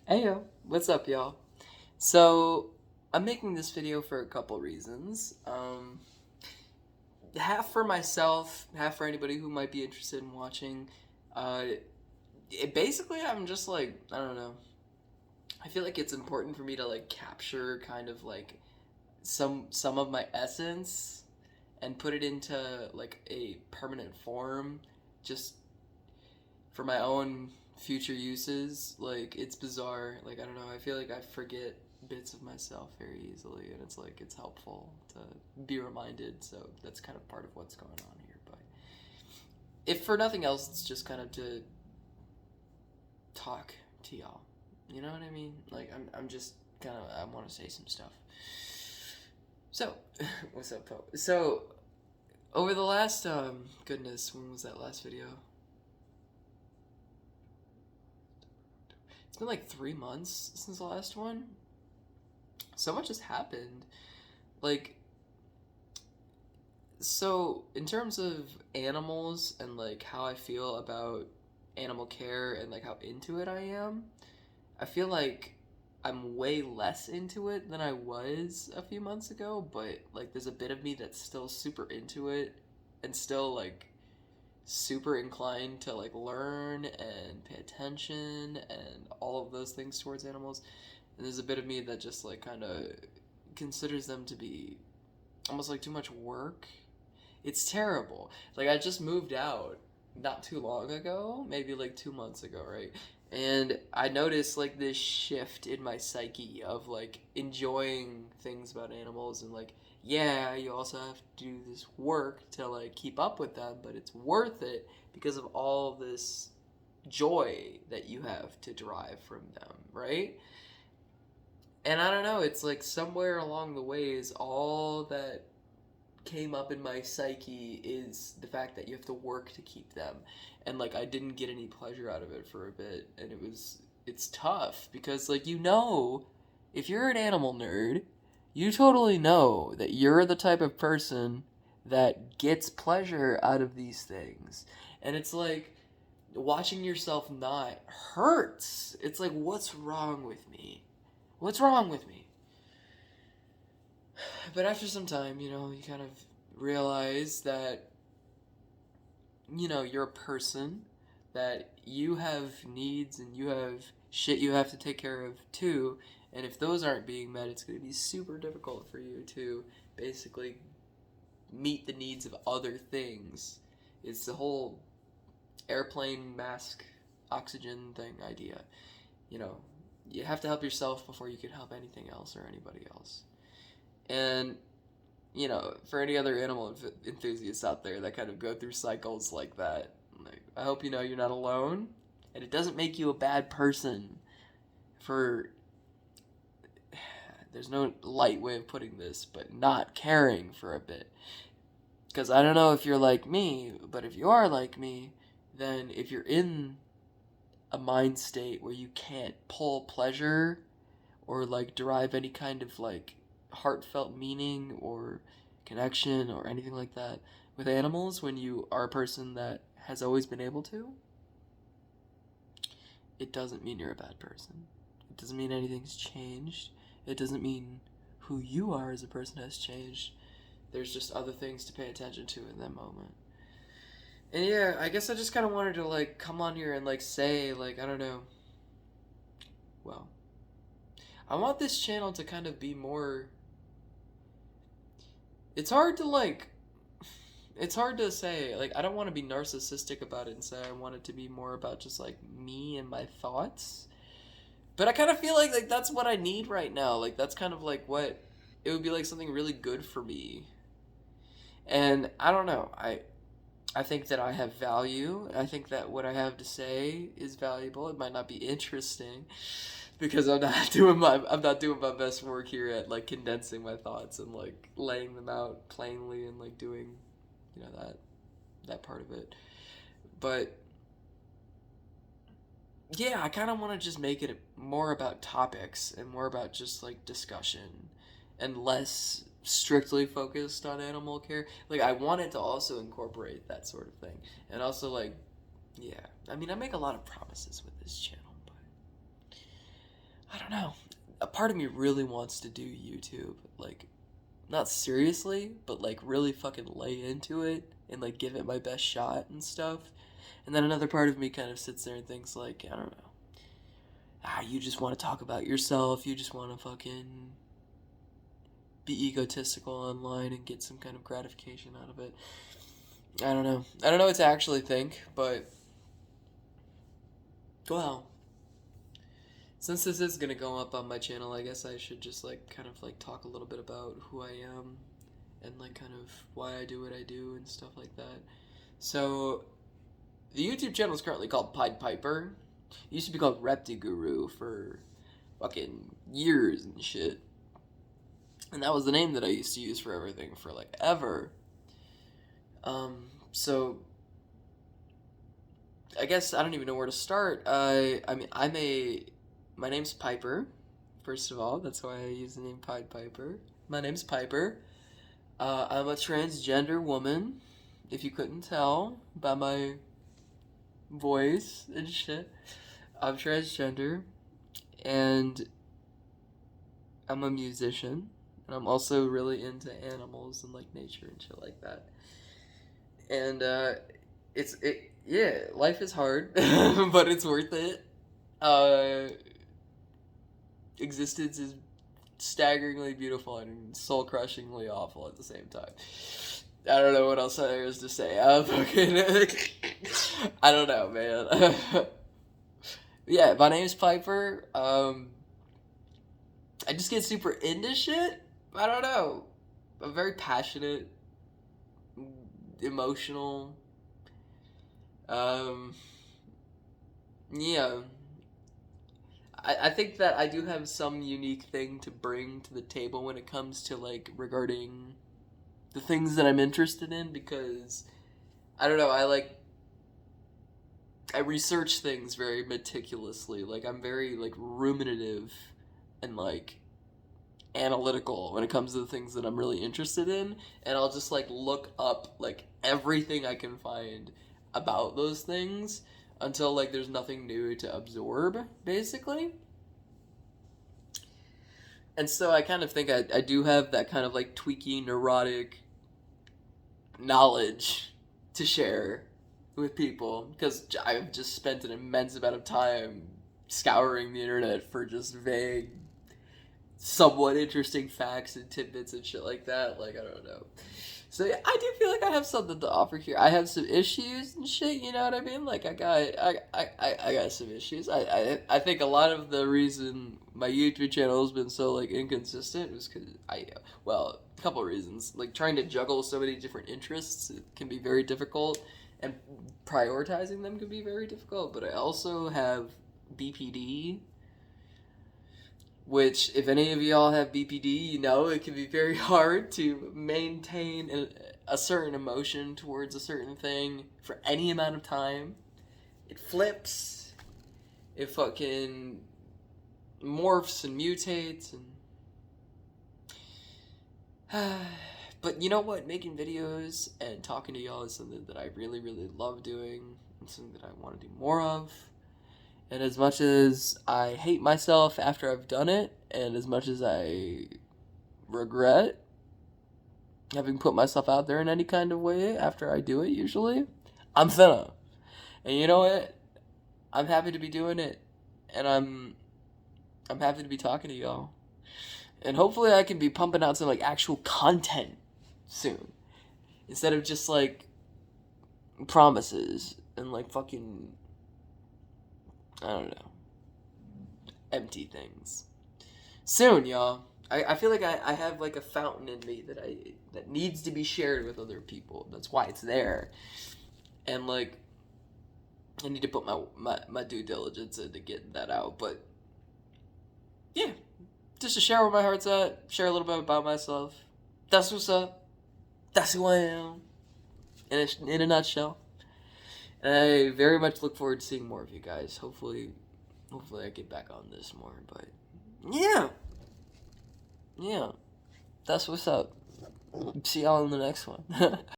Hey yo, what's up, y'all? So, I'm making this video for a couple reasons. Half for myself, half for anybody who might be interested in watching. Uh, basically, I'm just like, I don't know. I feel like it's important for me to like capture kind of like some of my essence and put it into like a permanent form, just for my own future uses. Like, it's bizarre. Like, I don't know. I feel like I forget bits of myself very easily, and it's like it's helpful to be reminded. So that's kind of part of what's going on here. But if for nothing else, it's just kind of to talk to y'all. You know what I mean? Like, I'm just kind of, I want to say some stuff. So, what's up, Poe? So, over the last, goodness, when was that last video? It's been like 3 months since the last one. So much has happened. Like, so in terms of animals and like how I feel about animal care and like how into it I am, I feel like I'm way less into it than I was a few months ago, but like there's a bit of me that's still super into it and still like super inclined to like learn and pay attention and all of those things towards animals. And there's a bit of me that just like kind of considers them to be almost like too much work. It's terrible. Like, I just moved out not too long ago, maybe like 2 months ago, right? And I noticed like this shift in my psyche of like enjoying things about animals and like, yeah, you also have to do this work to like keep up with them, but it's worth it because of all of this joy that you have to derive from them, right? And I don't know, it's like somewhere along the ways, all that came up in my psyche is the fact that you have to work to keep them. And like, I didn't get any pleasure out of it for a bit. And it's tough because, like, if you're an animal nerd, you totally know that you're the type of person that gets pleasure out of these things. And it's like, watching yourself not hurts. It's like, what's wrong with me? What's wrong with me? But after some time, you kind of realize that, you're a person, that you have needs and you have shit you have to take care of too. And if those aren't being met, it's going to be super difficult for you to basically meet the needs of other things. It's the whole airplane mask oxygen thing idea. You know, you have to help yourself before you can help anything else or anybody else. And for any other animal enthusiasts out there that kind of go through cycles like that, like, I hope you know you're not alone, and it doesn't make you a bad person for, there's no light way of putting this, but not caring for a bit. Because I don't know if you're like me, but if you are like me, then if you're in a mind state where you can't pull pleasure or like derive any kind of like heartfelt meaning or connection or anything like that with animals when you are a person that has always been able to, it doesn't mean you're a bad person. It doesn't mean anything's changed. It doesn't mean who you are as a person has changed. There's just other things to pay attention to in that moment. And yeah, I guess I just kind of wanted to like come on here and like say, like, I don't know. Well, I want this channel to kind of be more. It's hard to like. It's hard to say. Like, I don't want to be narcissistic about it and say I want it to be more about just like me and my thoughts. But I kind of feel like that's what I need right now. Like, that's kind of like what it would be, like something really good for me. And I don't know. I think that I have value. I think that what I have to say is valuable. It might not be interesting because I'm not doing my best work here at like condensing my thoughts and like laying them out plainly and like doing, that part of it. But yeah, I kind of want to just make it more about topics and more about just like discussion and less strictly focused on animal care. Like, I want it to also incorporate that sort of thing. And also, like, yeah. I mean, I make a lot of promises with this channel, but don't know. A part of me really wants to do YouTube, like, not seriously, but like really fucking lay into it and like give it my best shot and stuff. And then another part of me kind of sits there and thinks like, I don't know. You just want to talk about yourself. You just want to fucking be egotistical online and get some kind of gratification out of it. I don't know. I don't know what to actually think, but well, since this is gonna go up on my channel, I guess I should just like kind of like talk a little bit about who I am and like kind of why I do what I do and stuff like that. So the YouTube channel is currently called Pied Piper. It used to be called Reptiguru for fucking years and shit. And that was the name that I used to use for everything for like ever. So I guess I don't even know where to start. I mean, my name's Piper, first of all. That's why I use the name Pied Piper. My name's Piper. I'm a transgender woman, if you couldn't tell by my voice and shit. I'm transgender, and I'm a musician, and I'm also really into animals and like nature and shit like that. And yeah, life is hard, but it's worth it. Existence is staggeringly beautiful and soul-crushingly awful at the same time. I don't know what else there is to say. I don't know, man. Yeah, my name's Piper. I just get super into shit. I don't know. I'm very passionate, emotional. Yeah. I think that I do have some unique thing to bring to the table when it comes to like regarding the things that I'm interested in, because I don't know, I research things very meticulously. Like I'm very like ruminative and like analytical when it comes to the things that I'm really interested in, and I'll just like look up like everything I can find about those things until like there's nothing new to absorb, basically. And so I kind of think I do have that kind of like tweaky, neurotic knowledge to share with people, because I've just spent an immense amount of time scouring the internet for just vague, somewhat interesting facts and tidbits and shit like that. Like, I don't know. So yeah, I do feel like I have something to offer here. I have some issues and shit, you know what I mean? Like I got some issues. I think a lot of the reason my YouTube channel has been so like inconsistent is because well, a couple of reasons. Like trying to juggle so many different interests, it can be very difficult, and prioritizing them can be very difficult. But I also have BPD, which, if any of y'all have BPD, you know it can be very hard to maintain a certain emotion towards a certain thing for any amount of time. It flips, it fucking morphs and mutates, and but you know what? Making videos and talking to y'all is something that I really, really love doing, and something that I want to do more of. And as much as I hate myself after I've done it, and as much as I regret having put myself out there in any kind of way after I do it, usually, I'm finna. And you know what? I'm happy to be doing it. And I'm happy to be talking to y'all. And hopefully I can be pumping out some like actual content soon, instead of just like promises and like fucking, I don't know, empty things. Soon, y'all. I feel like I have like a fountain in me that needs to be shared with other people. That's why it's there. And like I need to put my due diligence into getting that out. But yeah, just to share where my heart's at, share a little bit about myself. That's what's up. That's who I am. In a nutshell. And I very much look forward to seeing more of you guys. Hopefully I get back on this more. But yeah. Yeah. That's what's up. See y'all in the next one.